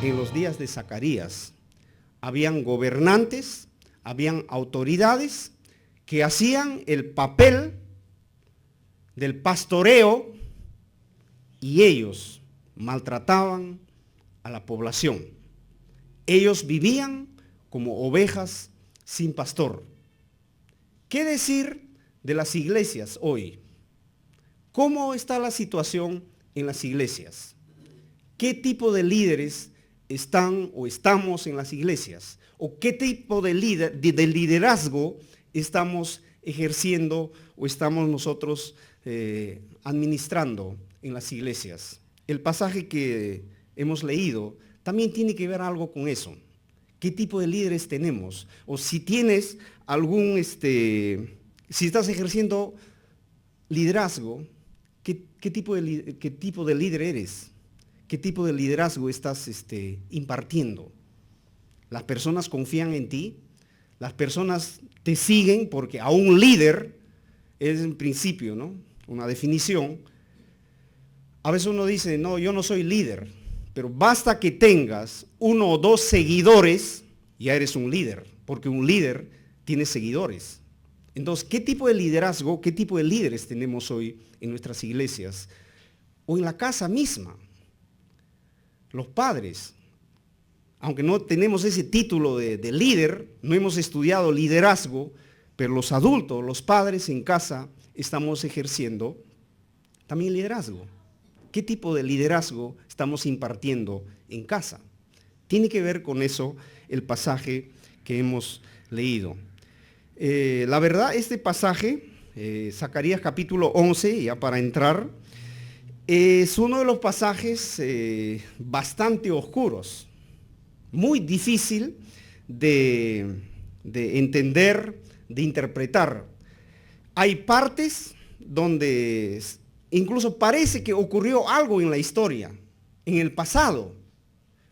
en los días de Zacarías. Habían gobernantes, habían autoridades que hacían el papel del pastoreo y ellos maltrataban a la población. Ellos vivían como ovejas sin pastor. ¿Qué decir de las iglesias hoy? ¿Cómo está la situación en las iglesias? ¿Qué tipo de líderes están o estamos en las iglesias? ¿O qué tipo de liderazgo estamos ejerciendo o estamos nosotros administrando en las iglesias? El pasaje que hemos leído también tiene que ver algo con eso. ¿Qué tipo de líderes tenemos? O si tienes algún, si estás ejerciendo liderazgo, ¿qué tipo de líder eres? ¿Qué tipo de liderazgo estás impartiendo? Las personas confían en ti, las personas te siguen porque a un líder es en principio, ¿no? Una definición. A veces uno dice, no, yo no soy líder, pero basta que tengas 1 o 2 seguidores, ya eres un líder, porque un líder tiene seguidores. Entonces, ¿qué tipo de liderazgo, qué tipo de líderes tenemos hoy en nuestras iglesias? O en la casa misma. Los padres, aunque no tenemos ese título de líder, no hemos estudiado liderazgo, pero los adultos, los padres en casa, estamos ejerciendo también liderazgo. ¿Qué tipo de liderazgo estamos impartiendo en casa? Tiene que ver con eso el pasaje que hemos leído. La verdad, este pasaje, Zacarías capítulo 11, ya para entrar, es uno de los pasajes bastante oscuros, muy difícil de entender, de interpretar. Hay partes donde incluso parece que ocurrió algo en la historia, en el pasado,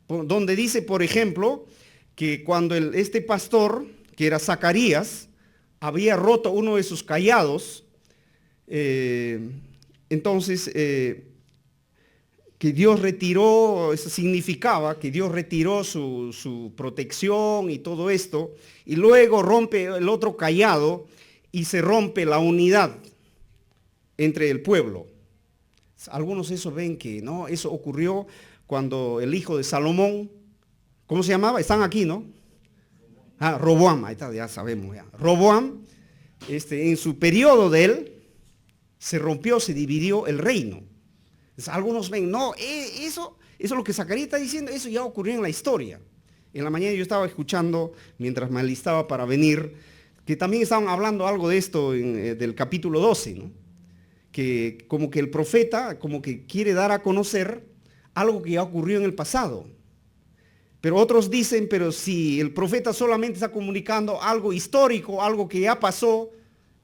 donde dice, por ejemplo, que cuando este pastor, que era Zacarías, había roto uno de sus callados, entonces que Dios retiró, eso significaba que Dios retiró su protección y todo esto, y luego rompe el otro cayado y se rompe la unidad entre el pueblo. Algunos eso ven que no, eso ocurrió cuando el hijo de Salomón, ¿cómo se llamaba? Están aquí, ¿no? Roboam, ahí está, ya sabemos ya. Roboam, en su periodo de él, se rompió, se dividió el reino. Entonces, algunos ven, no, eso es lo que Zacarías está diciendo, eso ya ocurrió en la historia. En la mañana yo estaba escuchando, mientras me alistaba para venir, que también estaban hablando algo de esto del capítulo 12, ¿no? Que como que el profeta como que quiere dar a conocer algo que ya ocurrió en el pasado. Pero otros dicen, pero si el profeta solamente está comunicando algo histórico, algo que ya pasó,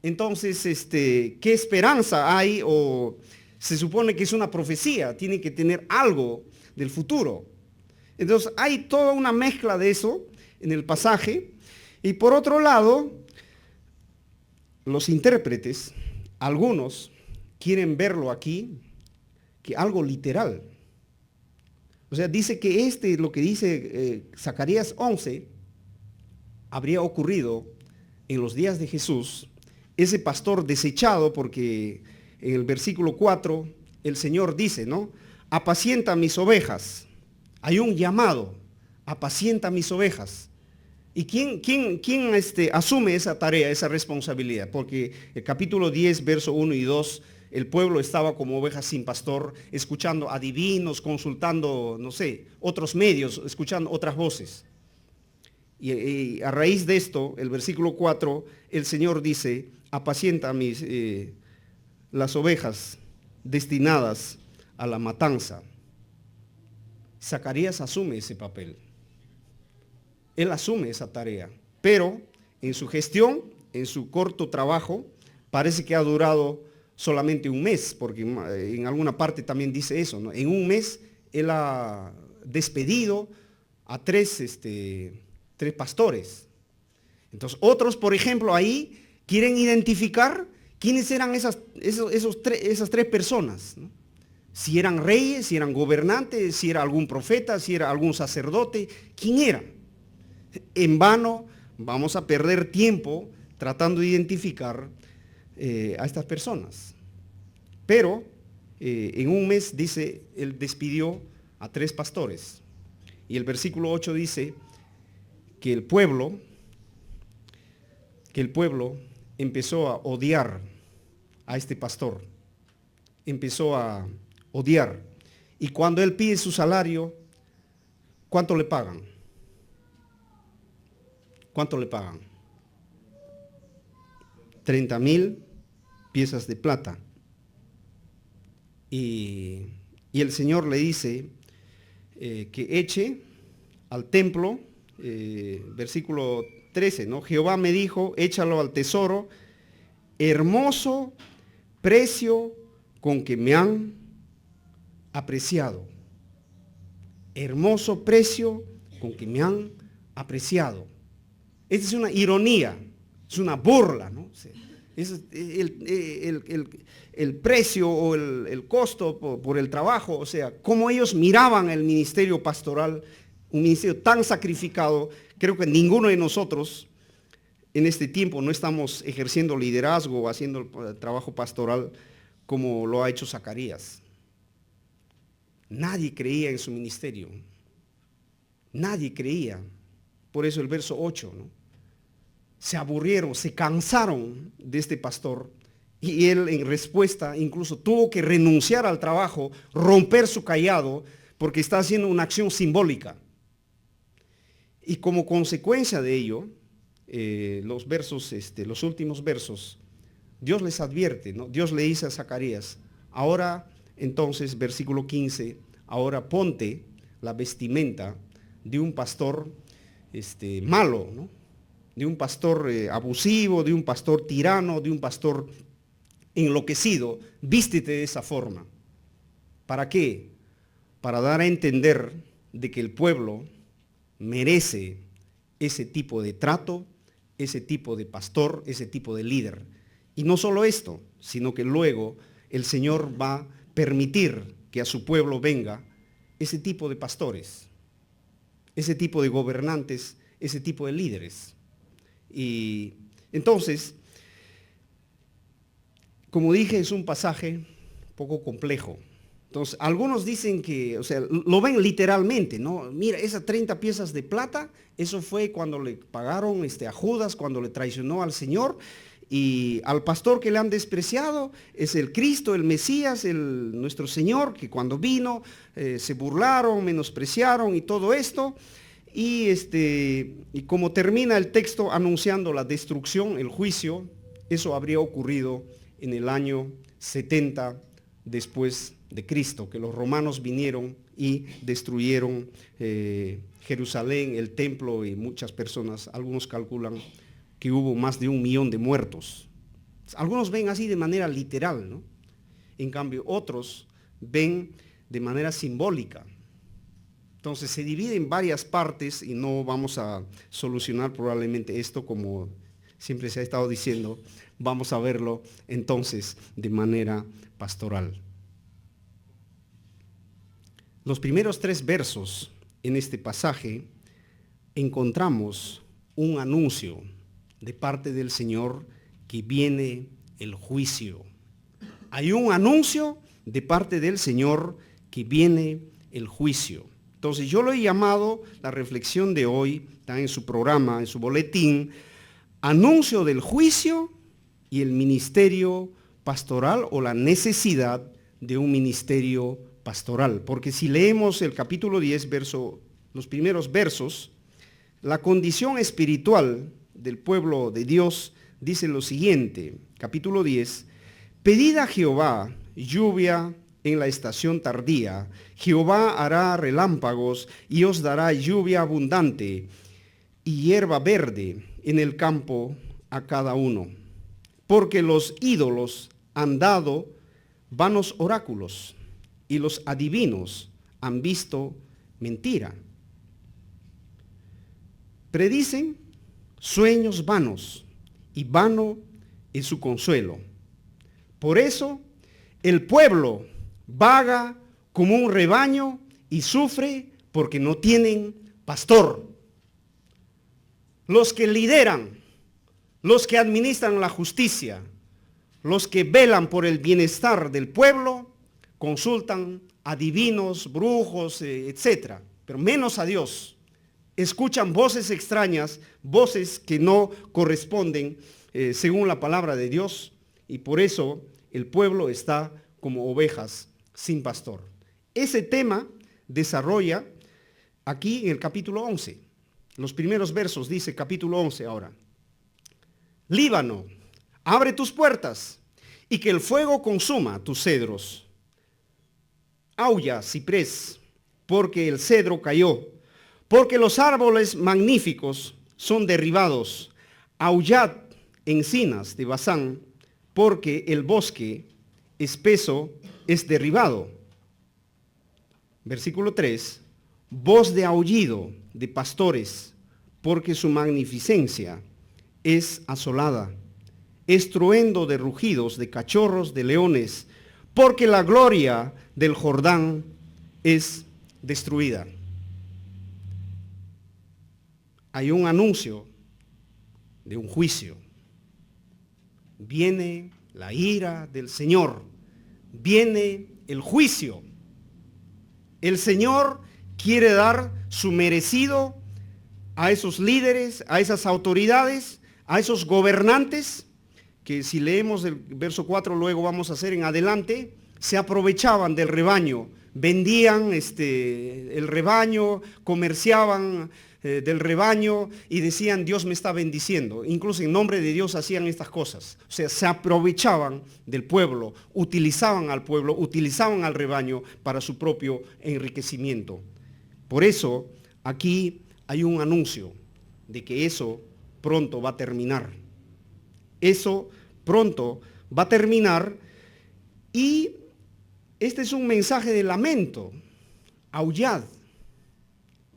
entonces, ¿qué esperanza hay? O se supone que es una profecía, tiene que tener algo del futuro. Entonces, hay toda una mezcla de eso en el pasaje. Y por otro lado, los intérpretes, algunos, quieren verlo aquí, que algo literal. O sea, dice que lo que dice Zacarías 11, habría ocurrido en los días de Jesús, ese pastor desechado, porque en el versículo 4, el Señor dice, ¿no? Apacienta mis ovejas. Hay un llamado, apacienta mis ovejas. ¿Y quién asume esa tarea, esa responsabilidad? Porque el capítulo 10, verso 1 y 2, el pueblo estaba como ovejas sin pastor, escuchando adivinos, consultando, no sé, otros medios, escuchando otras voces. Y a raíz de esto, el versículo 4, el Señor dice, apacienta las ovejas destinadas a la matanza. Zacarías asume ese papel. Él asume esa tarea, pero en su gestión, en su corto trabajo, parece que ha durado solamente un mes, porque en alguna parte también dice eso, ¿no? En un mes él ha despedido a tres pastores. Entonces otros, por ejemplo, ahí quieren identificar quiénes eran esas 3 personas, ¿no? Si eran reyes, si eran gobernantes, si era algún profeta, si era algún sacerdote, ¿quién era? En vano vamos a perder tiempo tratando de identificar a estas personas. Pero en un mes, dice, él despidió a 3 pastores. Y el versículo 8 dice que el pueblo empezó a odiar a este pastor. Empezó a odiar. Y cuando él pide su salario, ¿cuánto le pagan? ¿Cuánto le pagan? 30,000 piezas de plata. Y el Señor le dice que eche al templo, versículo 13, ¿no? Jehová me dijo, échalo al tesoro, hermoso precio con que me han apreciado. Hermoso precio con que me han apreciado. Esta es una ironía, es una burla, ¿no? Es el precio o el costo por el trabajo, o sea, cómo ellos miraban el ministerio pastoral, un ministerio tan sacrificado. Creo que ninguno de nosotros en este tiempo no estamos ejerciendo liderazgo o haciendo el trabajo pastoral como lo ha hecho Zacarías. Nadie creía en su ministerio. Nadie creía. Por eso el verso 8, ¿no? Se aburrieron, se cansaron de este pastor y él en respuesta incluso tuvo que renunciar al trabajo, romper su cayado porque está haciendo una acción simbólica. Y como consecuencia de ello, los últimos versos, Dios les advierte, ¿no? Dios le dice a Zacarías, ahora entonces, versículo 15, ahora ponte la vestimenta de un pastor malo, ¿no? De un pastor abusivo, de un pastor tirano, de un pastor enloquecido. Vístete de esa forma. ¿Para qué? Para dar a entender de que el pueblo merece ese tipo de trato, ese tipo de pastor, ese tipo de líder. Y no solo esto, sino que luego el Señor va a permitir que a su pueblo venga ese tipo de pastores, ese tipo de gobernantes, ese tipo de líderes. Y entonces, como dije, es un pasaje un poco complejo. Entonces, algunos dicen que, o sea, lo ven literalmente, ¿no? Mira, esas 30 piezas de plata, eso fue cuando le pagaron a Judas, cuando le traicionó al Señor, y al pastor que le han despreciado es el Cristo, el Mesías, nuestro Señor, que cuando vino se burlaron, menospreciaron y todo esto. Y como termina el texto anunciando la destrucción, el juicio, eso habría ocurrido en el año 70 después de Cristo, que los romanos vinieron y destruyeron Jerusalén, el templo y muchas personas. Algunos calculan que hubo más de 1 millón de muertos. Algunos ven así de manera literal, ¿no? En cambio, otros ven de manera simbólica. Entonces se divide en varias partes y no vamos a solucionar probablemente esto como siempre se ha estado diciendo. Vamos a verlo entonces de manera pastoral. Los primeros 3 versos en este pasaje encontramos un anuncio de parte del Señor que viene el juicio. Hay un anuncio de parte del Señor que viene el juicio. Entonces yo lo he llamado, la reflexión de hoy, está en su programa, en su boletín, anuncio del juicio y el ministerio pastoral o la necesidad de un ministerio pastoral. Porque si leemos el capítulo 10, los primeros versos, la condición espiritual del pueblo de Dios dice lo siguiente, capítulo 10, pedid a Jehová lluvia en la estación tardía, Jehová hará relámpagos y os dará lluvia abundante y hierba verde en el campo a cada uno. Porque los ídolos han dado vanos oráculos y los adivinos han visto mentira. Predicen sueños vanos y vano es su consuelo. Por eso el pueblo vaga como un rebaño y sufre porque no tienen pastor. Los que lideran, los que administran la justicia, los que velan por el bienestar del pueblo, consultan a divinos, brujos, etc., pero menos a Dios. Escuchan voces extrañas, voces que no corresponden según la palabra de Dios, y por eso el pueblo está como ovejas sin pastor. Ese tema desarrolla aquí en el capítulo 11. Los primeros versos dice capítulo 11 ahora. Líbano, abre tus puertas y que el fuego consuma tus cedros. Aulla, ciprés, porque el cedro cayó, porque los árboles magníficos son derribados. Aullad, encinas de Basán, porque el bosque espeso es derribado. Versículo 3, voz de aullido de pastores, porque su magnificencia es asolada. Estruendo de rugidos de cachorros de leones, porque la gloria del Jordán es destruida. Hay un anuncio de un juicio. Viene la ira del Señor, viene el juicio. El Señor quiere dar su merecido a esos líderes, a esas autoridades, a esos gobernantes, que si leemos el verso 4, luego vamos a hacer en adelante, se aprovechaban del rebaño, vendían el rebaño, comerciaban del rebaño y decían, Dios me está bendiciendo. Incluso en nombre de Dios hacían estas cosas. O sea, se aprovechaban del pueblo, utilizaban al pueblo, utilizaban al rebaño para su propio enriquecimiento. Por eso, aquí hay un anuncio de que eso pronto va a terminar. Eso pronto va a terminar y este es un mensaje de lamento. Aullad.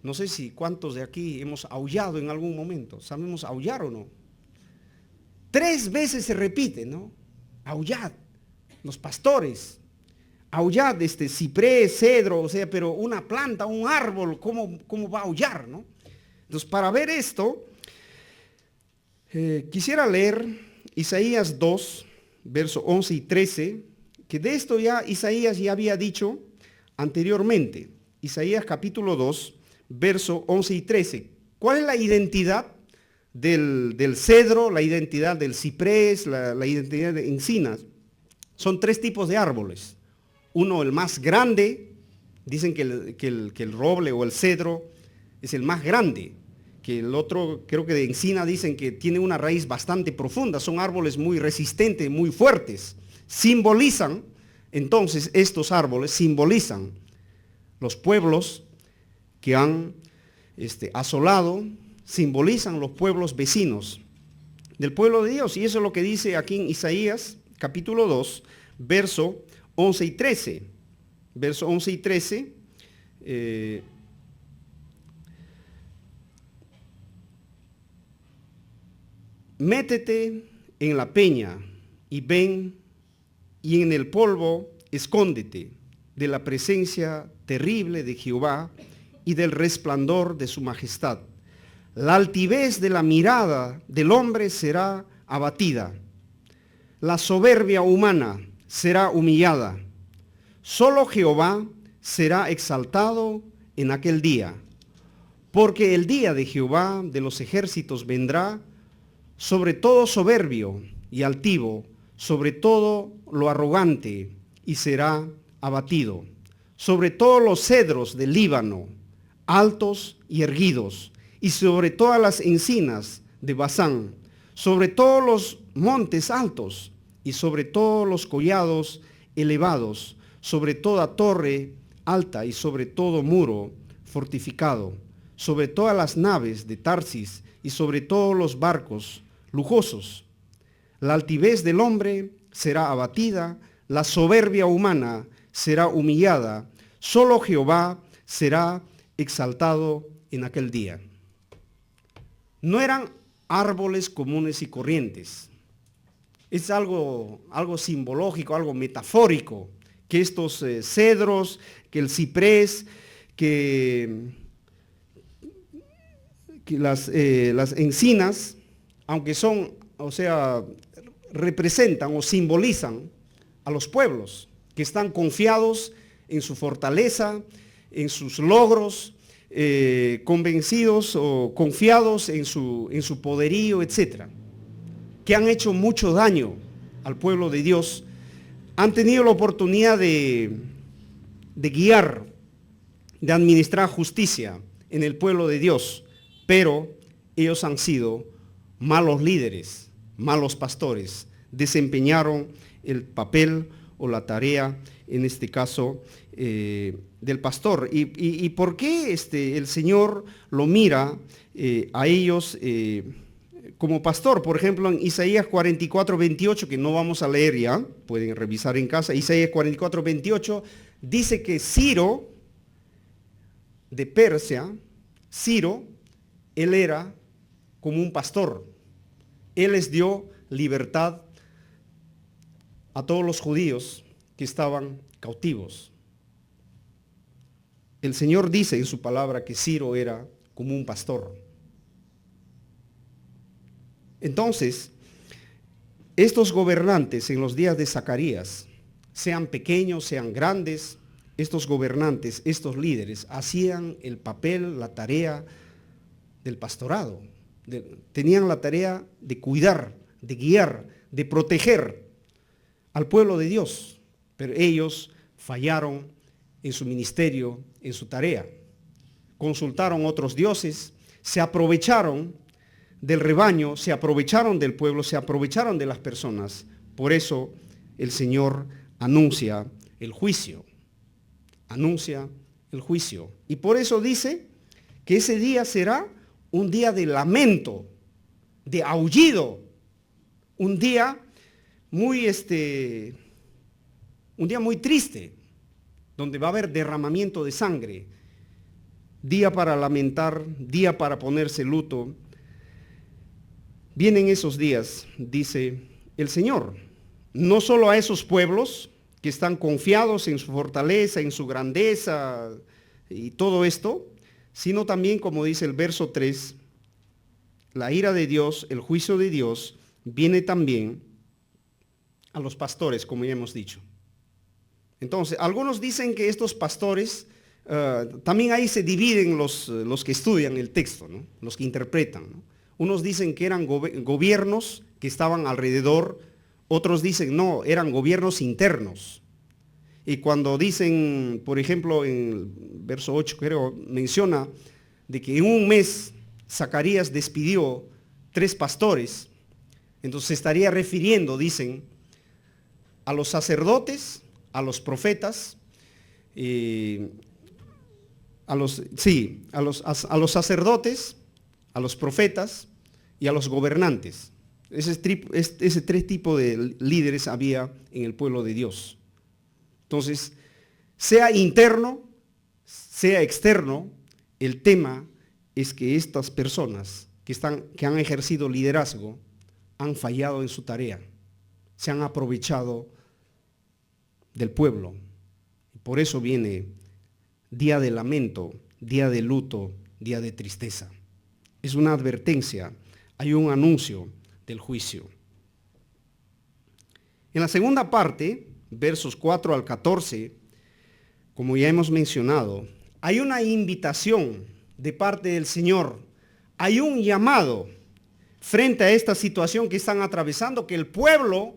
No sé si cuántos de aquí hemos aullado en algún momento. ¿Sabemos aullar o no? 3 veces se repite, ¿no? Aullad. Los pastores. Aullad, ciprés, cedro, o sea, pero una planta, un árbol, ¿cómo va a aullar, no? Entonces, para ver esto, quisiera leer Isaías 2, versos 11 y 13, que de esto ya Isaías ya había dicho anteriormente. Isaías capítulo 2, versos 11 y 13. ¿Cuál es la identidad del cedro, la identidad del ciprés, la identidad de encinas? Son 3 tipos de árboles. Uno, el más grande, dicen que el roble o el cedro es el más grande, que el otro, creo que de encina, dicen que tiene una raíz bastante profunda, son árboles muy resistentes, muy fuertes. Simbolizan, entonces estos árboles simbolizan los pueblos que han asolado, simbolizan los pueblos vecinos del pueblo de Dios. Y eso es lo que dice aquí en Isaías capítulo 2, verso 11 y 13. Verso 11 y 13. Métete en la peña y ven, y en el polvo escóndete de la presencia terrible de Jehová y del resplandor de su majestad. La altivez de la mirada del hombre será abatida, la soberbia humana será humillada. Solo Jehová será exaltado en aquel día, porque el día de Jehová de los ejércitos vendrá sobre todo soberbio y altivo, sobre todo lo arrogante, y será abatido, sobre todos los cedros del Líbano, altos y erguidos, y sobre todas las encinas de Basán, sobre todos los montes altos, y sobre todos los collados elevados, sobre toda torre alta y sobre todo muro fortificado, sobre todas las naves de Tarsis y sobre todos los barcos lujosos. La altivez del hombre será abatida, la soberbia humana será humillada, solo Jehová será exaltado en aquel día. No eran árboles comunes y corrientes. Es algo simbológico, algo metafórico, que estos cedros, que el ciprés, que las encinas, aunque son, o sea, representan o simbolizan a los pueblos que están confiados en su fortaleza, en sus logros, convencidos o confiados en su poderío, etc., que han hecho mucho daño al pueblo de Dios, han tenido la oportunidad de guiar, de administrar justicia en el pueblo de Dios, pero ellos han sido malos líderes, malos pastores, desempeñaron el papel o la tarea, en este caso, del pastor. ¿Y por qué el Señor lo mira a ellos como pastor? Por ejemplo, en Isaías 44, 28, que no vamos a leer ya, pueden revisar en casa, Isaías 44, 28, dice que Ciro, de Persia, Ciro, él era como un pastor. Él les dio libertad a todos los judíos que estaban cautivos. El Señor dice en su palabra que Ciro era como un pastor. Entonces, estos gobernantes en los días de Zacarías, sean pequeños, sean grandes, estos gobernantes, estos líderes, hacían el papel, la tarea del pastorado. Tenían la tarea de cuidar, de guiar, de proteger al pueblo de Dios, pero ellos fallaron en su ministerio, en su tarea. Consultaron otros dioses, se aprovecharon del rebaño, se aprovecharon del pueblo, se aprovecharon de las personas. Por eso el Señor anuncia el juicio, anuncia el juicio. Y por eso dice que ese día será un día de lamento, de aullido, un día muy triste, donde va a haber derramamiento de sangre, día para lamentar, día para ponerse luto. Vienen esos días, dice el Señor, no solo a esos pueblos que están confiados en su fortaleza, en su grandeza y todo esto, sino también, como dice el verso 3, la ira de Dios, el juicio de Dios, viene también a los pastores, como ya hemos dicho. Entonces, algunos dicen que estos pastores, también ahí se dividen los que estudian el texto, ¿no? Los que interpretan, ¿no? Unos dicen que eran gobiernos que estaban alrededor, otros dicen no, eran gobiernos internos. Y cuando dicen, por ejemplo, en el verso 8 creo, menciona de que en un mes Zacarías despidió 3 pastores, entonces se estaría refiriendo, dicen, a los sacerdotes, a los profetas, a los sacerdotes, a los profetas y a los gobernantes. Ese 3 tipos de líderes había en el pueblo de Dios. Entonces, sea interno, sea externo, el tema es que estas personas que han ejercido liderazgo han fallado en su tarea, se han aprovechado del pueblo. Por eso viene día de lamento, día de luto, día de tristeza. Es una advertencia, hay un anuncio del juicio. En la segunda parte, versos 4 al 14, como ya hemos mencionado, hay una invitación de parte del Señor, hay un llamado frente a esta situación que están atravesando, que el pueblo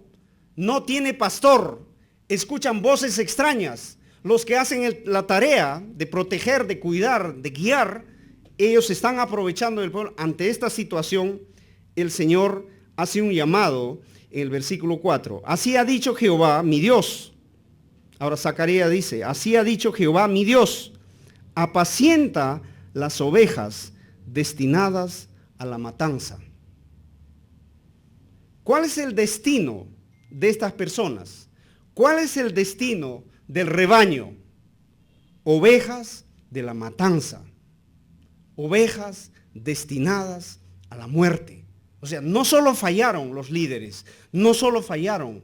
no tiene pastor, escuchan voces extrañas, los que hacen la tarea de proteger, de cuidar, de guiar, ellos están aprovechando del pueblo. Ante esta situación, el Señor hace un llamado en el versículo 4. Así ha dicho Jehová, mi Dios. Ahora Zacarías dice, así ha dicho Jehová, mi Dios, apacienta las ovejas destinadas a la matanza. ¿Cuál es el destino de estas personas? ¿Cuál es el destino del rebaño? Ovejas de la matanza. Ovejas destinadas a la muerte. O sea, no solo fallaron los líderes, no solo fallaron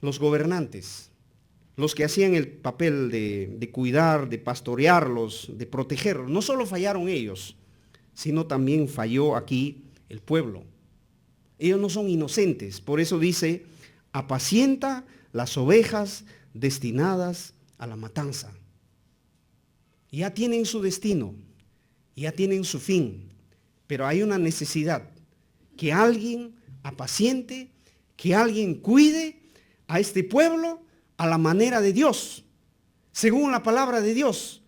los gobernantes, los que hacían el papel de cuidar, de pastorearlos, de protegerlos. No solo fallaron ellos, sino también falló aquí el pueblo. Ellos no son inocentes, por eso dice, apacienta las ovejas destinadas a la matanza. Ya tienen su destino, ya tienen su fin, pero hay una necesidad, que alguien apaciente, que alguien cuide a este pueblo a la manera de Dios, según la palabra de Dios.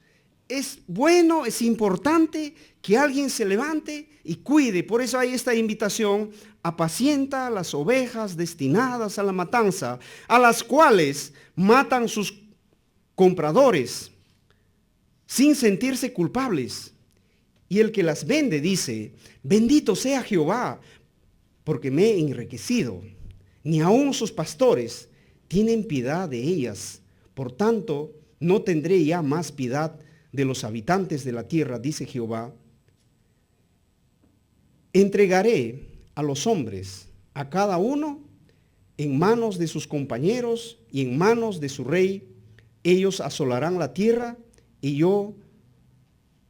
Es bueno, es importante que alguien se levante y cuide. Por eso hay esta invitación: apacienta las ovejas destinadas a la matanza, a las cuales matan sus compradores sin sentirse culpables. Y el que las vende dice, bendito sea Jehová, porque me he enriquecido. Ni aun sus pastores tienen piedad de ellas. Por tanto, no tendré ya más piedad de los habitantes de la tierra, dice Jehová. Entregaré a los hombres, a cada uno, en manos de sus compañeros y en manos de su rey. Ellos asolarán la tierra y yo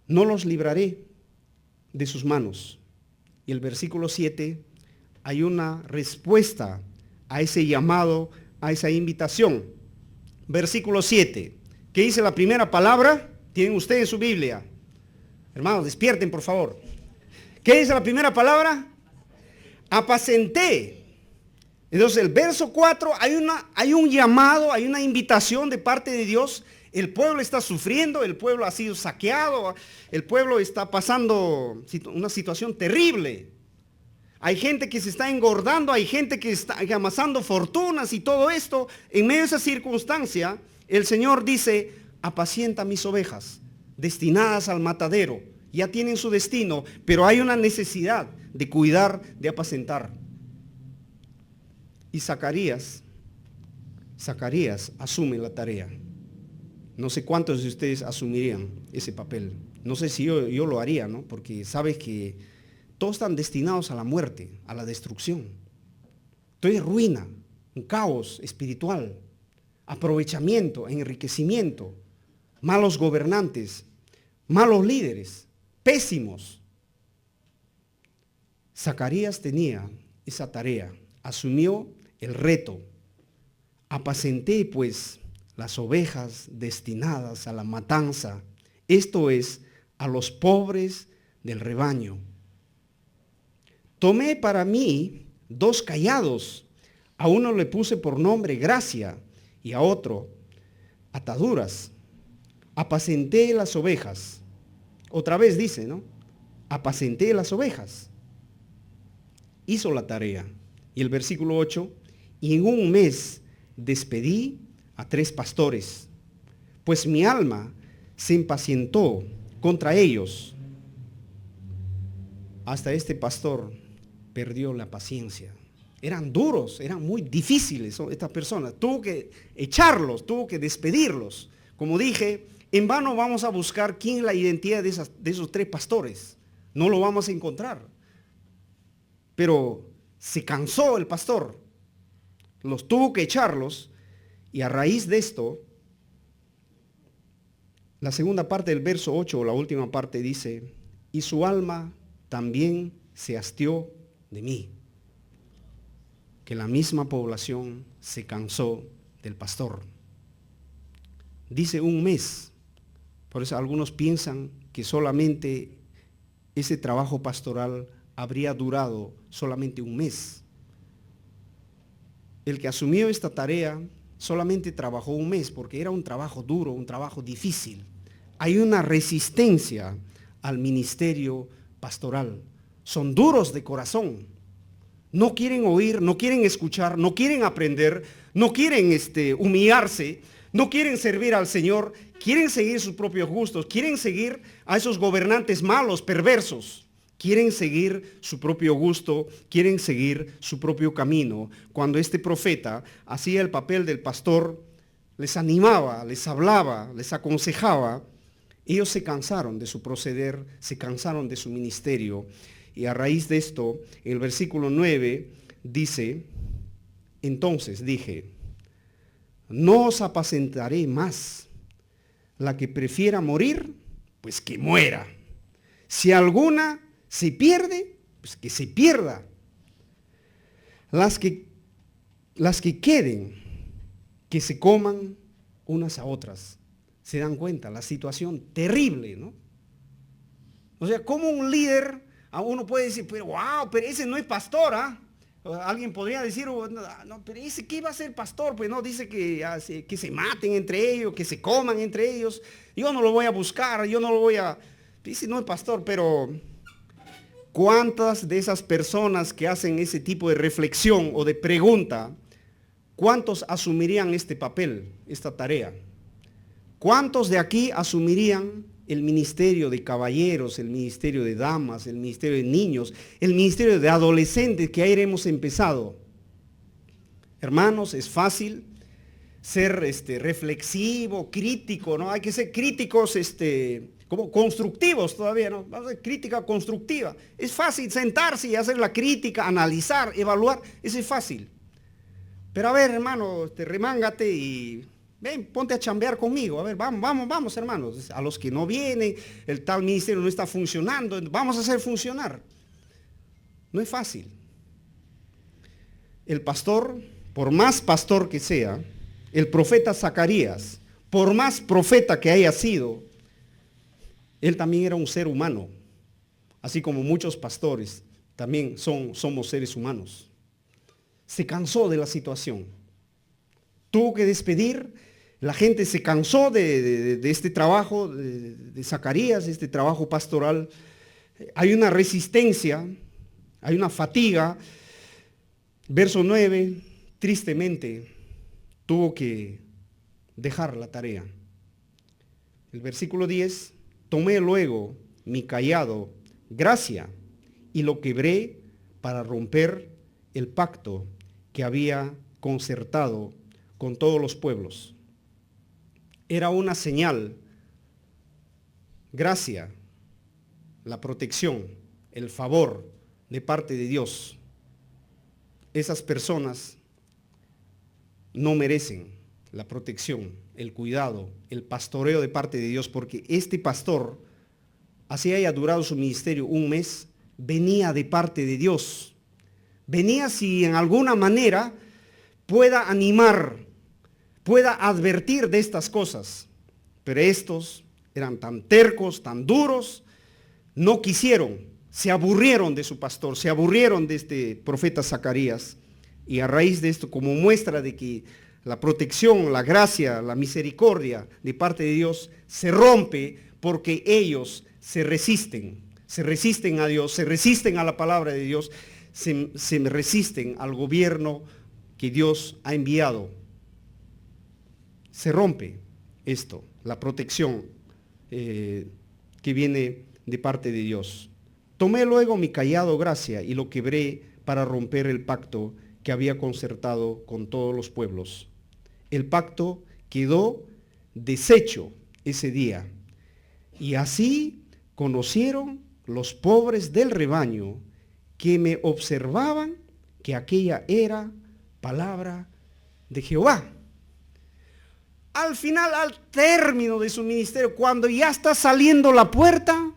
no los libraré de sus manos. Y el versículo 7, hay una respuesta a ese llamado, a esa invitación. Versículo 7, ¿qué dice la primera palabra? Tienen ustedes en su Biblia. Hermanos, despierten por favor. ¿Qué dice la primera palabra? Apacenté. Entonces el verso 4, hay un llamado, hay una invitación de parte de Dios. El pueblo está sufriendo, el pueblo ha sido saqueado, el pueblo está pasando una situación terrible. Hay gente que se está engordando, hay gente que está amasando fortunas y todo esto. En medio de esa circunstancia, el Señor dice, apacienta mis ovejas, destinadas al matadero. Ya tienen su destino, pero hay una necesidad de cuidar, de apacentar. Y Zacarías asume la tarea. No sé cuántos de ustedes asumirían ese papel. No sé si yo lo haría, ¿no? Porque sabes que todos están destinados a la muerte, a la destrucción. Todo es ruina, un caos espiritual, aprovechamiento, enriquecimiento, malos gobernantes, malos líderes, pésimos. Zacarías tenía esa tarea, asumió el reto. Apacenté pues las ovejas destinadas a la matanza, esto es, a los pobres del rebaño. Tomé para mí 2 callados, a uno le puse por nombre gracia y a otro ataduras. Apacenté las ovejas. Otra vez dice, ¿no? Apacenté las ovejas. Hizo la tarea. Y el versículo 8, y en un mes despedí a 3 pastores, pues mi alma se impacientó contra ellos. Hasta este pastor perdió la paciencia. Eran duros, eran muy difíciles estas personas. Tuvo que echarlos, tuvo que despedirlos. Como dije, en vano vamos a buscar quién es la identidad de esos 3 pastores. No lo vamos a encontrar. Pero se cansó el pastor. Los tuvo que echarlos. Y a raíz de esto, la segunda parte del verso 8, o la última parte dice, y su alma también se hastió de mí. Que la misma población se cansó del pastor. Dice un mes. Por eso algunos piensan que solamente ese trabajo pastoral habría durado solamente un mes. El que asumió esta tarea solamente trabajó un mes porque era un trabajo duro, un trabajo difícil. Hay una resistencia al ministerio pastoral. Son duros de corazón. No quieren oír, no quieren escuchar, no quieren aprender, no quieren humillarse, no quieren servir al Señor, quieren seguir sus propios gustos, quieren seguir a esos gobernantes malos, perversos. Quieren seguir su propio gusto, quieren seguir su propio camino. Cuando este profeta hacía el papel del pastor, les animaba, les hablaba, les aconsejaba, ellos se cansaron de su proceder, se cansaron de su ministerio. Y a raíz de esto, el versículo 9 dice, entonces dije, no os apacentaré más. La que prefiera morir, pues que muera. Si alguna se pierde, pues que se pierda. Las que queden, que se coman unas a otras. Se dan cuenta, la situación terrible, ¿no? O sea, como un líder, a uno puede decir, pero wow, pero ese no es pastor, ¿ah? Alguien podría decir, oh, no, pero ese ¿qué va a ser pastor? Pues no, dice que se maten entre ellos, que se coman entre ellos. Yo no lo voy a buscar, yo no lo voy a... Dice, no es pastor, pero ¿cuántas de esas personas que hacen ese tipo de reflexión o de pregunta, cuántos asumirían este papel, esta tarea? ¿Cuántos de aquí asumirían el ministerio de caballeros, el ministerio de damas, el ministerio de niños, el ministerio de adolescentes que ayer hemos empezado? Hermanos, es fácil ser reflexivo, crítico, ¿no? Hay que ser críticos como constructivos todavía, ¿no? Vamos a hacer crítica constructiva. Es fácil sentarse y hacer la crítica, analizar, evaluar, eso es fácil. Pero a ver, hermano, remángate y ven, ponte a chambear conmigo. A ver, vamos, hermanos. A los que no vienen, el tal ministerio no está funcionando, vamos a hacer funcionar. No es fácil. El pastor, por más pastor que sea, el profeta Zacarías, por más profeta que haya sido, él también era un ser humano. Así como muchos pastores también somos seres humanos. Se cansó de la situación. Tuvo que despedir. La gente se cansó de este trabajo de Zacarías, este trabajo pastoral. Hay una resistencia, hay una fatiga. Verso 9, tristemente, tuvo que dejar la tarea. El versículo 10, tomé luego mi cayado, gracia, y lo quebré para romper el pacto que había concertado con todos los pueblos. Era una señal, gracia, la protección, el favor de parte de Dios. Esas personas no merecen la protección, el cuidado, el pastoreo de parte de Dios, porque este pastor, así haya durado su ministerio un mes, venía de parte de Dios. Venía si en alguna manera pueda animar, pueda advertir de estas cosas. Pero estos eran tan tercos, tan duros, no quisieron, se aburrieron de su pastor, se aburrieron de este profeta Zacarías. Y a raíz de esto, como muestra de que la protección, la gracia, la misericordia de parte de Dios se rompe porque ellos se resisten a Dios, se resisten a la palabra de Dios, se resisten al gobierno que Dios ha enviado. Se rompe esto, la protección que viene de parte de Dios. Tomé luego mi cayado, gracia, y lo quebré para romper el pacto que había concertado con todos los pueblos. El pacto quedó deshecho ese día. Y así conocieron los pobres del rebaño que me observaban que aquella era palabra de Jehová. Al final, al término de su ministerio, cuando ya está saliendo la puerta,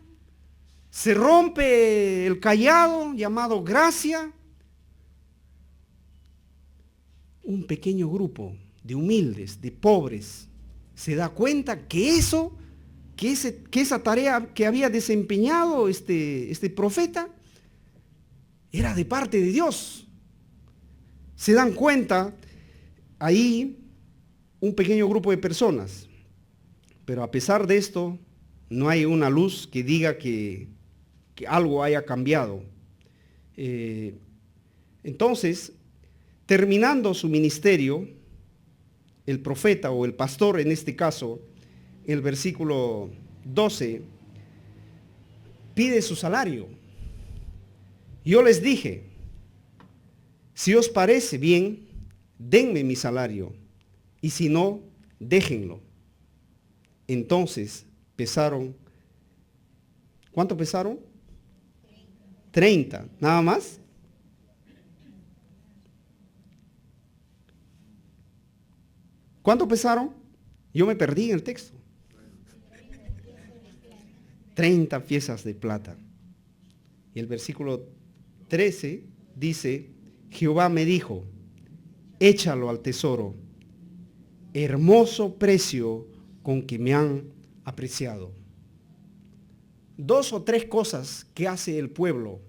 se rompe el cayado llamado gracia. Un pequeño grupo de humildes, de pobres, se da cuenta que esa tarea que había desempeñado este profeta era de parte de Dios. Se dan cuenta ahí un pequeño grupo de personas, pero a pesar de esto no hay una luz que diga que algo haya cambiado. Entonces, terminando su ministerio, el profeta o el pastor en este caso, el versículo 12, pide su salario. Yo les dije, si os parece bien, denme mi salario, y si no, déjenlo. Entonces pesaron, ¿cuánto pesaron? 30, ¿nada más? ¿Cuánto pesaron? Yo me perdí en el texto. 30 piezas de plata. Y el versículo 13 dice, Jehová me dijo, échalo al tesoro, hermoso precio con que me han apreciado. 2 o 3 cosas que hace el pueblo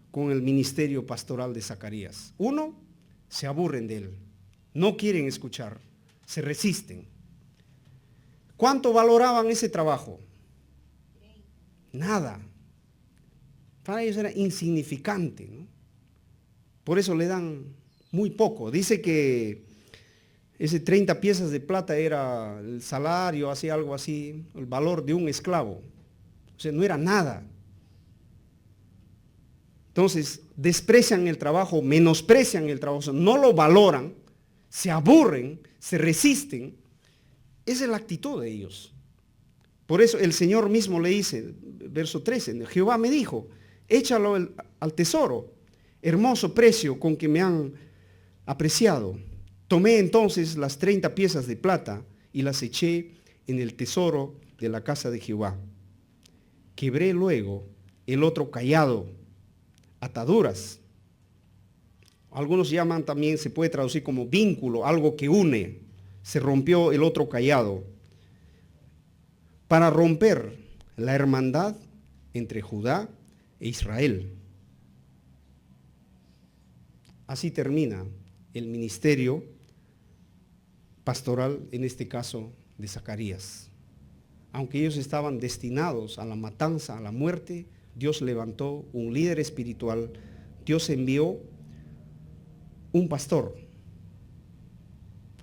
con el ministerio pastoral de Zacarías. 1, se aburren de él, no quieren escuchar, se resisten. ¿Cuánto valoraban ese trabajo? Nada. Para ellos era insignificante, ¿no? Por eso le dan muy poco. Dice que ese 30 piezas de plata era el salario, así, algo así, el valor de un esclavo. O sea, no era nada. Entonces, desprecian el trabajo, menosprecian el trabajo, no lo valoran, se aburren, se resisten. Esa es la actitud de ellos. Por eso el Señor mismo le dice, verso 13, Jehová me dijo, échalo al tesoro, hermoso precio con que me han apreciado. Tomé entonces las 30 piezas de plata y las eché en el tesoro de la casa de Jehová. Quebré luego el otro cayado, ataduras. Algunos llaman también, se puede traducir como vínculo, algo que une. Se rompió el otro cayado para romper la hermandad entre Judá e Israel. Así termina el ministerio pastoral, en este caso de Zacarías. Aunque ellos estaban destinados a la matanza, a la muerte, Dios levantó un líder espiritual, Dios envió un pastor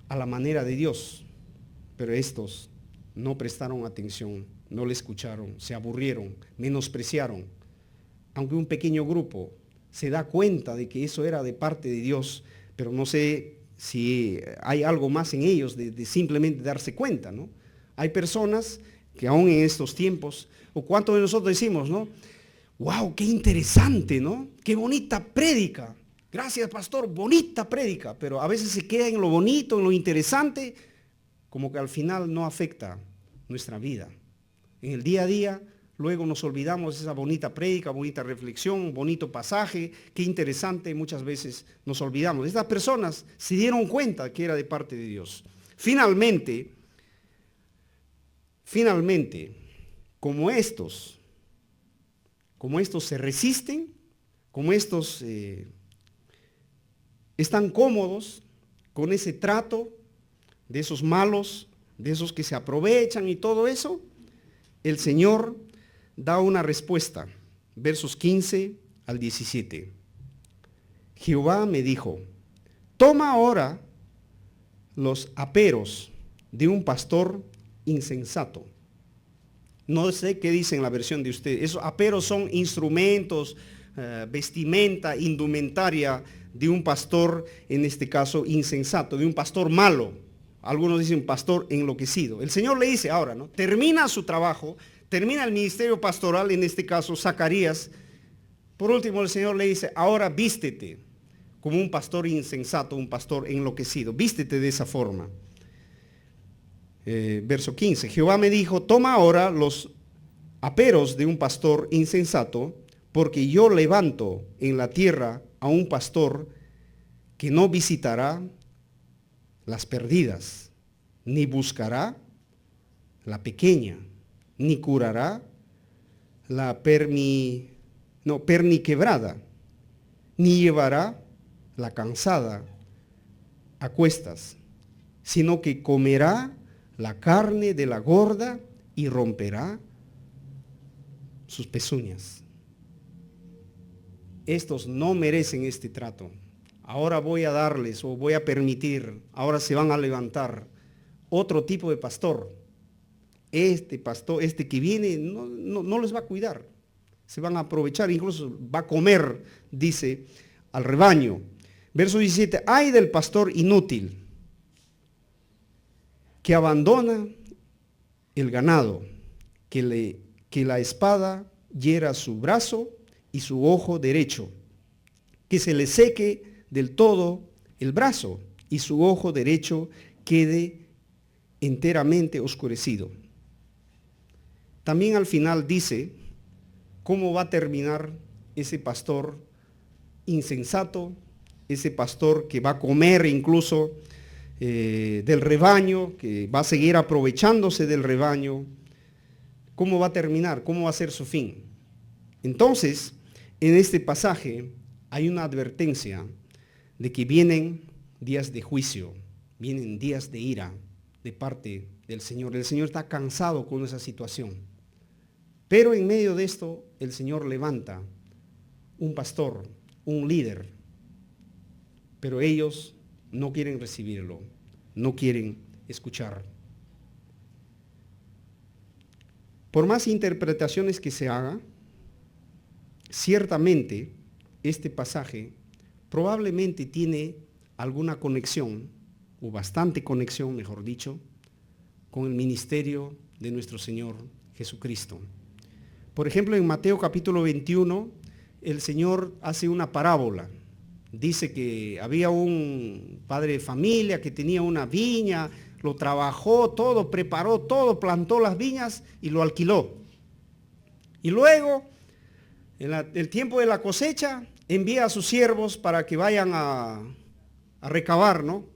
a la manera de Dios, pero estos no prestaron atención, no le escucharon, se aburrieron, menospreciaron. Aunque un pequeño grupo se da cuenta de que eso era de parte de Dios, pero no sé si hay algo más en ellos de simplemente darse cuenta, ¿no? Hay personas que aún en estos tiempos, o cuántos de nosotros decimos, ¿no? ¡Wow, qué interesante!, ¿no? ¡Qué bonita prédica! Gracias, pastor, bonita prédica, pero a veces se queda en lo bonito, en lo interesante, como que al final no afecta nuestra vida. En el día a día, luego nos olvidamos de esa bonita prédica, bonita reflexión, bonito pasaje, qué interesante, muchas veces nos olvidamos. Estas personas se dieron cuenta que era de parte de Dios. Finalmente, como estos se resisten, como estos están cómodos con ese trato de esos malos, de esos que se aprovechan y todo eso, el Señor da una respuesta, versos 15 al 17. Jehová me dijo, toma ahora los aperos de un pastor insensato. No sé qué dice en la versión de ustedes. Esos aperos son instrumentos, vestimenta, indumentaria de un pastor, en este caso insensato, de un pastor malo. Algunos dicen pastor enloquecido. El Señor le dice ahora, ¿no? Termina su trabajo, termina el ministerio pastoral, en este caso Zacarías. Por último el Señor le dice, ahora vístete como un pastor insensato, un pastor enloquecido. Vístete de esa forma. Verso 15, Jehová me dijo, toma ahora los aperos de un pastor insensato, porque yo levanto en la tierra a un pastor que no visitará las perdidas, ni buscará la pequeña, ni curará la perniquebrada, ni llevará la cansada a cuestas, sino que comerá la carne de la gorda y romperá sus pezuñas. Estos no merecen este trato. Ahora voy a darles o voy a permitir, ahora se van a levantar otro tipo de pastor. Este pastor, este que viene, no les va a cuidar. Se van a aprovechar, incluso va a comer, dice, al rebaño. Verso 17, ay del pastor inútil que abandona el ganado, que la espada hiera su brazo y su ojo derecho, que se le seque del todo el brazo y su ojo derecho quede enteramente oscurecido. También al final dice cómo va a terminar ese pastor insensato, ese pastor que va a comer incluso del rebaño, que va a seguir aprovechándose del rebaño. ¿Cómo va a terminar? ¿Cómo va a ser su fin? Entonces, en este pasaje hay una advertencia de que vienen días de juicio, vienen días de ira de parte del Señor. El Señor está cansado con esa situación. Pero en medio de esto, el Señor levanta un pastor, un líder. Pero ellos no quieren recibirlo, no quieren escuchar. Por más interpretaciones que se haga, ciertamente este pasaje probablemente tiene alguna conexión, o bastante conexión, mejor dicho, con el ministerio de nuestro Señor Jesucristo. Por ejemplo, en Mateo capítulo 21, el Señor hace una parábola. Dice que había un padre de familia que tenía una viña, lo trabajó todo, preparó todo, plantó las viñas y lo alquiló. Y luego, en el tiempo de la cosecha, envía a sus siervos para que vayan a recabar, ¿no?,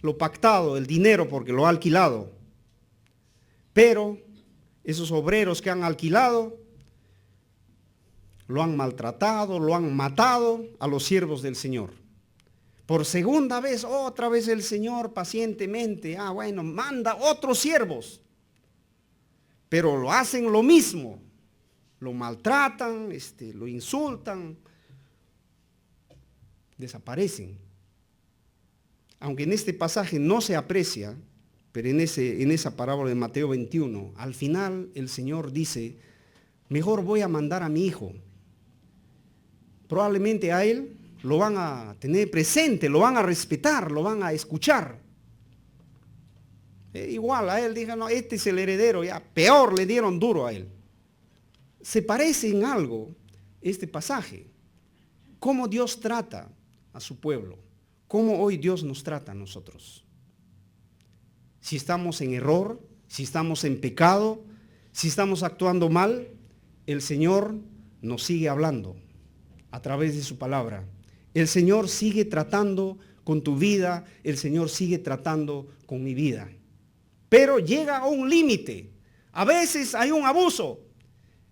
lo pactado, el dinero, porque lo ha alquilado. Pero esos obreros que han alquilado lo han maltratado, lo han matado a los siervos del Señor. Por segunda vez, otra vez el Señor pacientemente, manda otros siervos. Pero lo hacen lo mismo. Lo maltratan, lo insultan, desaparecen. Aunque en este pasaje no se aprecia, pero en esa parábola de Mateo 21, al final el Señor dice, mejor voy a mandar a mi hijo. Probablemente a él lo van a tener presente, lo van a respetar, lo van a escuchar. Igual a él dijo, no, este es el heredero, ya peor, le dieron duro a él. Se parece en algo este pasaje, cómo Dios trata a su pueblo, cómo hoy Dios nos trata a nosotros. Si estamos en error, si estamos en pecado, si estamos actuando mal, el Señor nos sigue hablando a través de su palabra. El Señor sigue tratando con tu vida, el Señor sigue tratando con mi vida. Pero llega a un límite. A veces hay un abuso,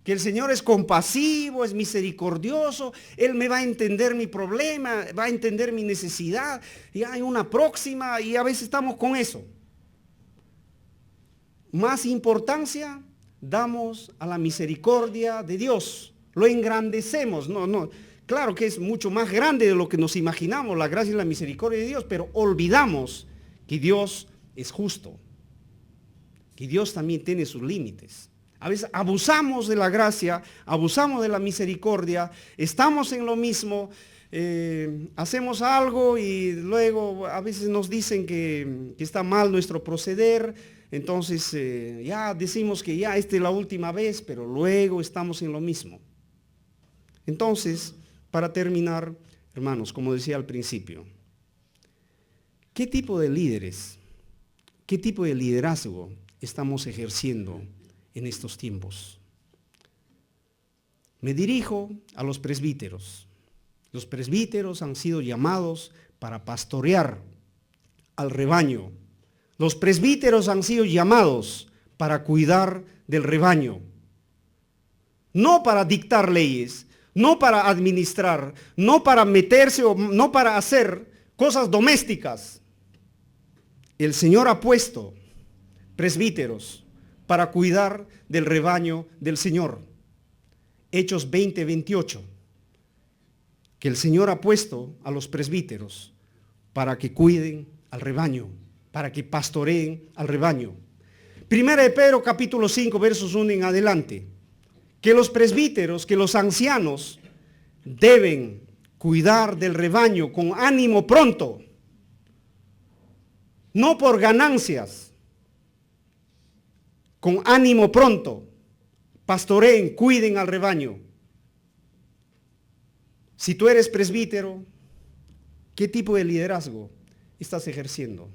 que el Señor es compasivo, es misericordioso, Él me va a entender mi problema, va a entender mi necesidad, y hay una próxima, y a veces estamos con eso. Más importancia damos a la misericordia de Dios, lo engrandecemos, claro que es mucho más grande de lo que nos imaginamos, la gracia y la misericordia de Dios, pero olvidamos que Dios es justo, que Dios también tiene sus límites. A veces abusamos de la gracia, abusamos de la misericordia, estamos en lo mismo, hacemos algo y luego a veces nos dicen que está mal nuestro proceder, entonces ya decimos que ya esta es la última vez, pero luego estamos en lo mismo. Entonces, para terminar, hermanos, como decía al principio, ¿qué tipo de líderes, qué tipo de liderazgo estamos ejerciendo en estos tiempos? Me dirijo a los presbíteros. Los presbíteros han sido llamados para pastorear al rebaño. Los presbíteros han sido llamados para cuidar del rebaño. No para dictar leyes, no para administrar, no para meterse o no para hacer cosas domésticas. El Señor ha puesto presbíteros para cuidar del rebaño del Señor. Hechos 20:28. Que el Señor ha puesto a los presbíteros para que cuiden al rebaño, para que pastoreen al rebaño. Primera de Pedro capítulo 5 versos 1 en adelante. Que los presbíteros, que los ancianos deben cuidar del rebaño con ánimo pronto, no por ganancias, con ánimo pronto, pastoreen, cuiden al rebaño. Si tú eres presbítero, ¿qué tipo de liderazgo estás ejerciendo?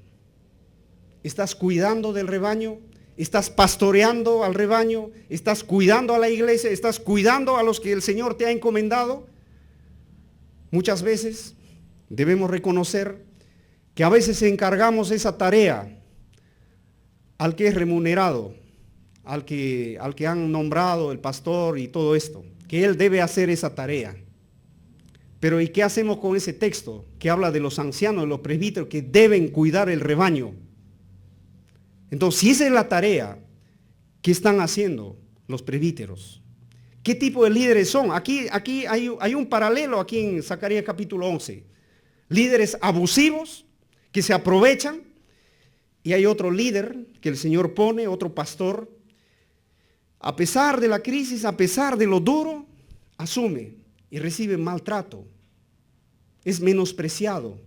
¿Estás cuidando del rebaño? ¿Estás pastoreando al rebaño? ¿Estás cuidando a la iglesia? ¿Estás cuidando a los que el Señor te ha encomendado? Muchas veces debemos reconocer que a veces encargamos esa tarea al que es remunerado, al que han nombrado el pastor y todo esto, que él debe hacer esa tarea. Pero ¿y qué hacemos con ese texto que habla de los ancianos, de los presbíteros que deben cuidar el rebaño? Entonces, si esa es la tarea, ¿qué están haciendo los presbíteros? ¿Qué tipo de líderes son? Aquí hay un paralelo aquí en Zacarías capítulo 11. Líderes abusivos que se aprovechan, y hay otro líder que el Señor pone, otro pastor, a pesar de la crisis, a pesar de lo duro, asume y recibe maltrato. Es menospreciado.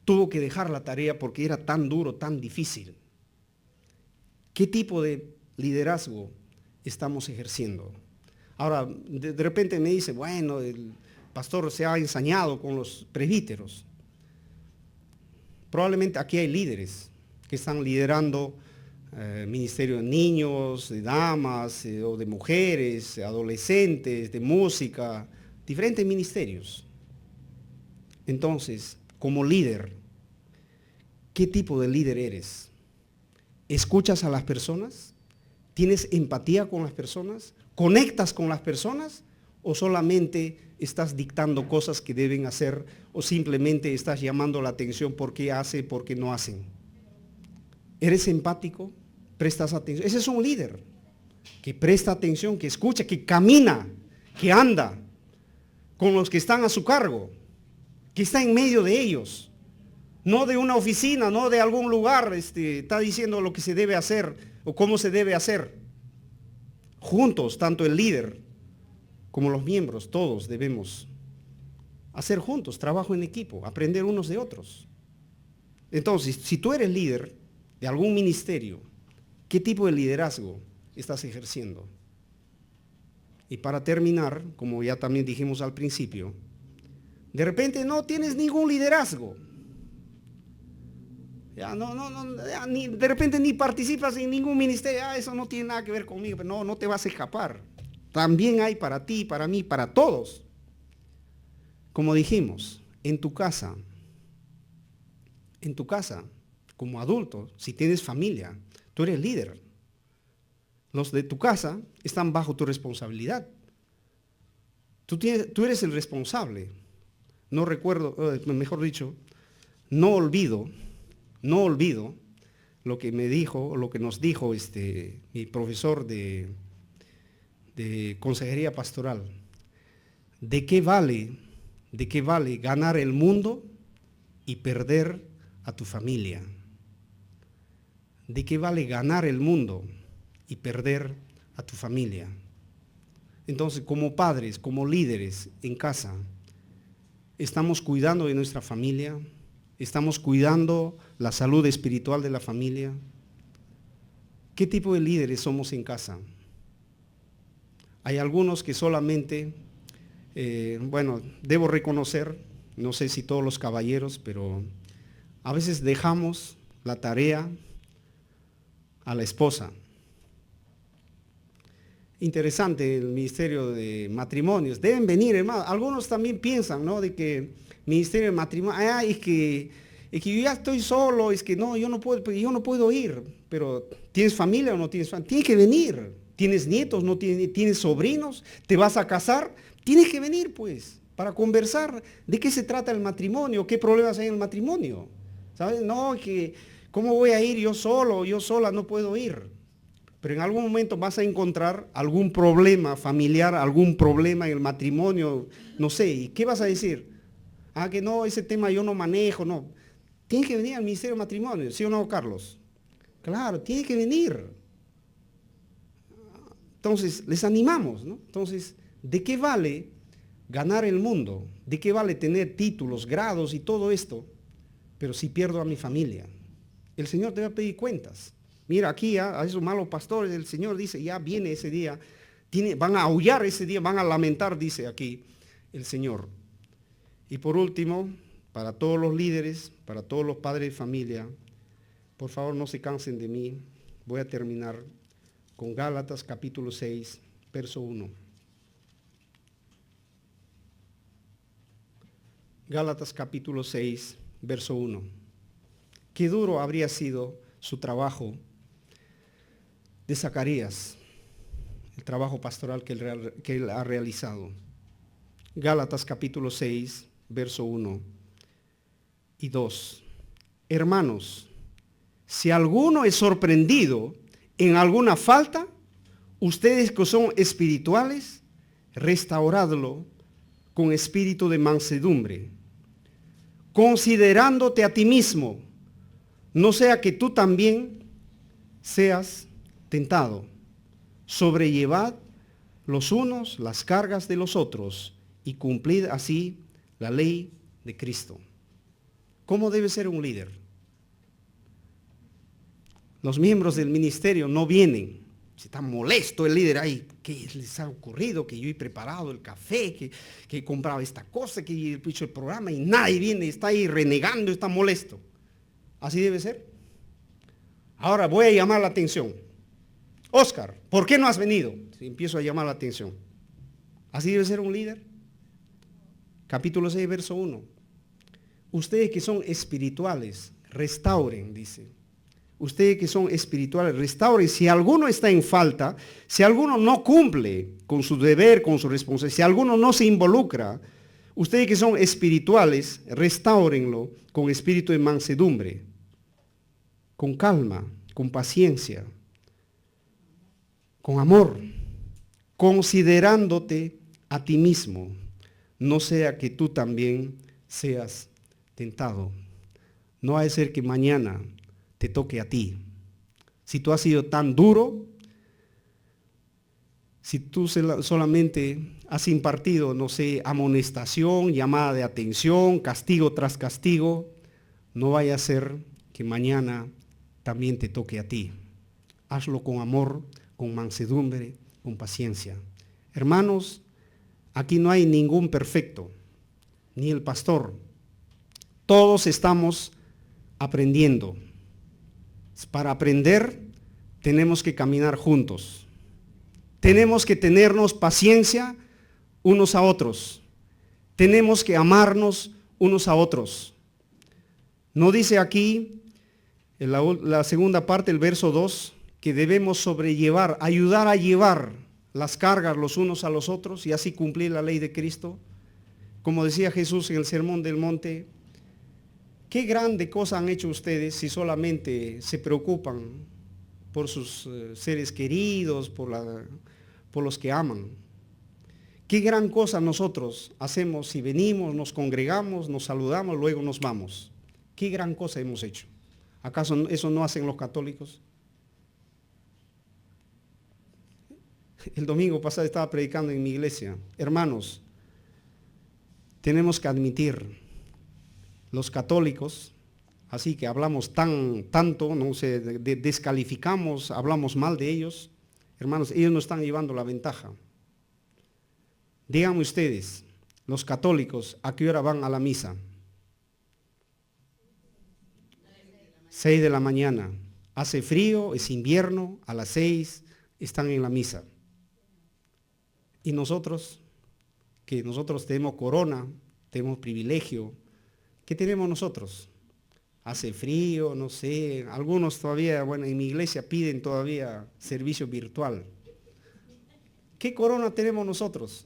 Tuvo que dejar la tarea porque era tan duro, tan difícil. ¿Qué tipo de liderazgo estamos ejerciendo? Ahora, de repente me dice, bueno, el pastor se ha ensañado con los presbíteros. Probablemente aquí hay líderes que están liderando ministerio de niños, de damas, o de mujeres, adolescentes, de música, diferentes ministerios. Entonces, como líder, ¿qué tipo de líder eres? ¿Escuchas a las personas? ¿Tienes empatía con las personas? ¿Conectas con las personas? ¿O solamente estás dictando cosas que deben hacer o simplemente estás llamando la atención por qué hace, por qué no hacen? ¿Eres empático? ¿Prestas atención? Ese es un líder que presta atención, que escucha, que camina, que anda con los que están a su cargo, que está en medio de ellos. No de una oficina, no de algún lugar, está diciendo lo que se debe hacer o cómo se debe hacer. Juntos, tanto el líder como los miembros, todos debemos hacer juntos, trabajo en equipo, aprender unos de otros. Entonces, si tú eres líder de algún ministerio, ¿qué tipo de liderazgo estás ejerciendo? Y para terminar, como ya también dijimos al principio, de repente no tienes ningún liderazgo. Ya de repente ni participas en ningún ministerio. Eso no tiene nada que ver conmigo. Pero no te vas a escapar. También hay para ti, para mí, para todos. Como dijimos, en tu casa, como adulto, si tienes familia, tú eres líder. Los de tu casa están bajo tu responsabilidad. Tú eres el responsable. No recuerdo, mejor dicho, no olvido lo que me dijo, lo que nos dijo mi profesor de consejería pastoral. ¿De qué vale ganar el mundo y perder a tu familia? ¿De qué vale ganar el mundo y perder a tu familia? Entonces, como padres, como líderes en casa, ¿estamos cuidando de nuestra familia? ¿Estamos cuidando la salud espiritual de la familia? ¿Qué tipo de líderes somos en casa? Hay algunos que solamente, debo reconocer, no sé si todos los caballeros, pero a veces dejamos la tarea a la esposa. Interesante el ministerio de matrimonios. Deben venir, hermano. Algunos también piensan, ¿no? De que ministerio de matrimonio, es que yo ya estoy solo, es que no, yo no puedo ir. Pero ¿tienes familia o no tienes familia? Tienes que venir. ¿Tienes nietos? ¿No tienes sobrinos? ¿Te vas a casar? Tienes que venir, pues, para conversar de qué se trata el matrimonio, qué problemas hay en el matrimonio. ¿Sabes? No, que ¿cómo voy a ir yo solo? Yo sola no puedo ir. Pero en algún momento vas a encontrar algún problema familiar, algún problema en el matrimonio, no sé, ¿y qué vas a decir? Que no, ese tema yo no manejo, no. Tienes que venir al ministerio de matrimonio, ¿sí o no, Carlos? Claro, tiene que venir. Entonces, les animamos, ¿no? Entonces, ¿de qué vale ganar el mundo? ¿De qué vale tener títulos, grados y todo esto? Pero si pierdo a mi familia, el Señor te va a pedir cuentas. Mira aquí a esos malos pastores, el Señor dice, ya viene ese día, van a aullar ese día, van a lamentar, dice aquí el Señor. Y por último, para todos los líderes, para todos los padres de familia, Por favor, no se cansen de mí. Voy a terminar con Gálatas capítulo 6, verso 1. Gálatas capítulo 6, verso 1. Qué duro habría sido su trabajo de Zacarías, el trabajo pastoral que él ha realizado. Gálatas capítulo 6, verso 1 y 2. Hermanos, si alguno es sorprendido en alguna falta, ustedes que son espirituales, restauradlo con espíritu de mansedumbre, considerándote a ti mismo, no sea que tú también seas tentado. Sobrellevad los unos las cargas de los otros y cumplid así la ley de Cristo. ¿Cómo debe ser un líder? Los miembros del ministerio no vienen. Si está molesto el líder, ay, ¿qué les ha ocurrido? Que yo he preparado el café, que he comprado esta cosa, que he hecho el programa y nadie viene, está ahí renegando, está molesto. Así debe ser. Ahora voy a llamar la atención. Oscar, ¿por qué no has venido? Si empiezo a llamar la atención. ¿Así debe ser un líder? Capítulo 6, verso 1. Ustedes que son espirituales, restauren, dice. Ustedes que son espirituales, restauren. Si alguno está en falta, si alguno no cumple con su deber, con su responsabilidad, si alguno no se involucra, ustedes que son espirituales, restáurenlo con espíritu de mansedumbre, con calma, con paciencia, con amor, considerándote a ti mismo, no sea que tú también seas tentado. No ha de ser que mañana te toque a ti. Si tú has sido tan duro, si tú solamente has impartido, no sé, amonestación, llamada de atención, castigo tras castigo, no vaya a ser que mañana también te toque a ti. Hazlo con amor, con mansedumbre, con paciencia. Hermanos, aquí no hay ningún perfecto, ni el pastor. Todos estamos aprendiendo. Para aprender tenemos que caminar juntos. Tenemos que tenernos paciencia unos a otros. Tenemos que amarnos unos a otros. No dice aquí, en la segunda parte, el verso 2, que debemos sobrellevar, ayudar a llevar las cargas los unos a los otros y así cumplir la ley de Cristo. Como decía Jesús en el Sermón del Monte, qué grande cosa han hecho ustedes si solamente se preocupan por sus seres queridos, por los que aman. Qué gran cosa nosotros hacemos si venimos, nos congregamos, nos saludamos, luego nos vamos. Qué gran cosa hemos hecho. ¿Acaso eso no hacen los católicos? El domingo pasado estaba predicando en mi iglesia. Hermanos, tenemos que admitir, los católicos, así que hablamos tanto, no sé, descalificamos, hablamos mal de ellos. Hermanos, ellos no están llevando la ventaja. Díganme ustedes, los católicos, ¿a qué hora van a la misa? 6 de la mañana. Hace frío, es invierno, a las 6 están en la misa. Y nosotros, que nosotros tenemos corona, tenemos privilegio, ¿qué tenemos nosotros? Hace frío, no sé, algunos todavía, bueno, en mi iglesia piden todavía servicio virtual. ¿Qué corona tenemos nosotros?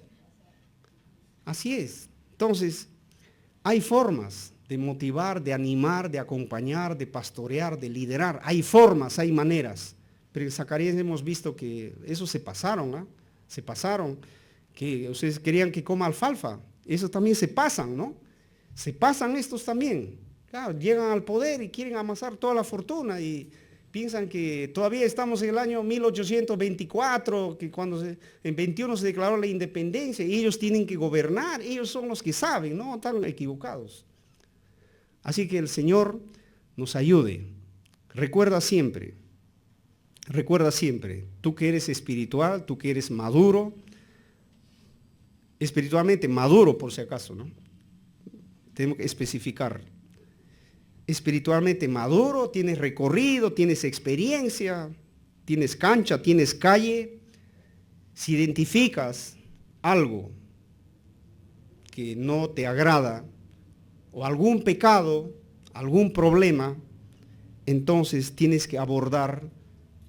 Así es. Entonces, hay formas de motivar, de animar, de acompañar, de pastorear, de liderar. Hay formas, hay maneras. Pero en Zacarías hemos visto que eso se pasaron, ¿eh? Se pasaron, que ustedes querían que coma alfalfa. Eso también se pasan, ¿no? Se pasan estos también. Claro, llegan al poder y quieren amasar toda la fortuna y piensan que todavía estamos en el año 1824, que cuando en 21 se declaró la independencia y ellos tienen que gobernar, ellos son los que saben, no están equivocados. Así que el Señor nos ayude. Recuerda siempre, tú que eres espiritual, tú que eres maduro, espiritualmente maduro por si acaso, ¿no? Tenemos que especificar. espiritualmente maduro, tienes recorrido, tienes experiencia, tienes cancha, tienes calle, si identificas algo que no te agrada o algún pecado, algún problema, entonces tienes que abordar,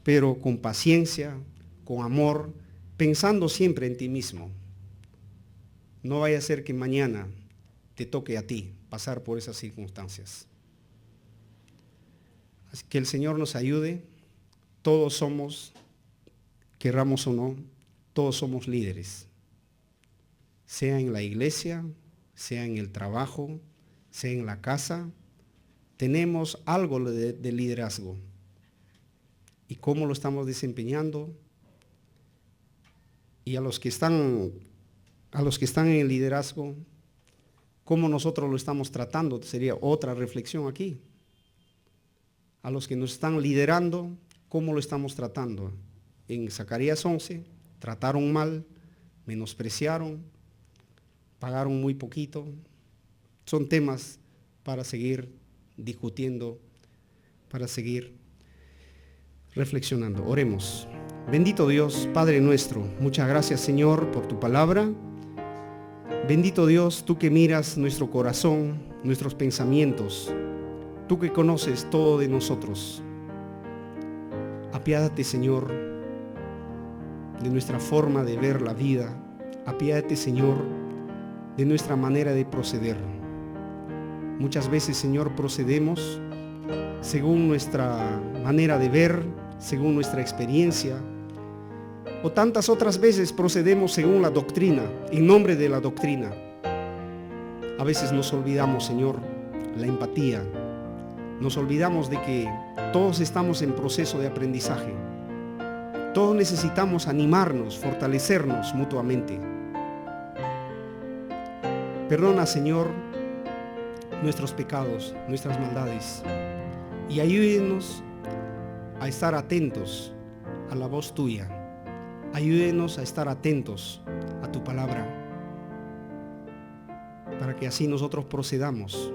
pero con paciencia, con amor, pensando siempre en ti mismo. No vaya a ser que mañana te toque a ti pasar por esas circunstancias. Así que el Señor nos ayude. Todos somos, querramos o no, todos somos líderes. Sea en la iglesia, sea en el trabajo, sea en la casa, tenemos algo de liderazgo. ¿Y cómo lo estamos desempeñando? Y a los que están en el liderazgo, ¿cómo nosotros lo estamos tratando? Sería otra reflexión aquí. A los que nos están liderando, ¿cómo lo estamos tratando? En Zacarías 11, trataron mal, menospreciaron, pagaron muy poquito. Son temas para seguir discutiendo, para seguir reflexionando. Oremos. Bendito Dios, Padre nuestro, muchas gracias, Señor, por tu palabra. Bendito Dios, tú que miras nuestro corazón, nuestros pensamientos, tú que conoces todo de nosotros. Apiádate, Señor, de nuestra forma de ver la vida. Apiádate, Señor, de nuestra manera de proceder. Muchas veces, Señor, procedemos según nuestra manera de ver, según nuestra experiencia, o tantas otras veces procedemos según la doctrina, en nombre de la doctrina. A veces nos olvidamos, Señor, la empatía. Nos olvidamos de que todos estamos en proceso de aprendizaje. Todos necesitamos animarnos, fortalecernos mutuamente. Perdona, Señor, nuestros pecados, nuestras maldades, y ayúdenos a estar atentos a la voz tuya. Ayúdenos a estar atentos a tu palabra, para que así nosotros procedamos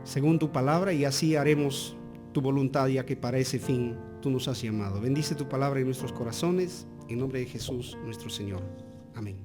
según tu palabra, y así haremos tu voluntad, ya que para ese fin tú nos has llamado. Bendice tu palabra en nuestros corazones, en nombre de Jesús nuestro Señor. Amén.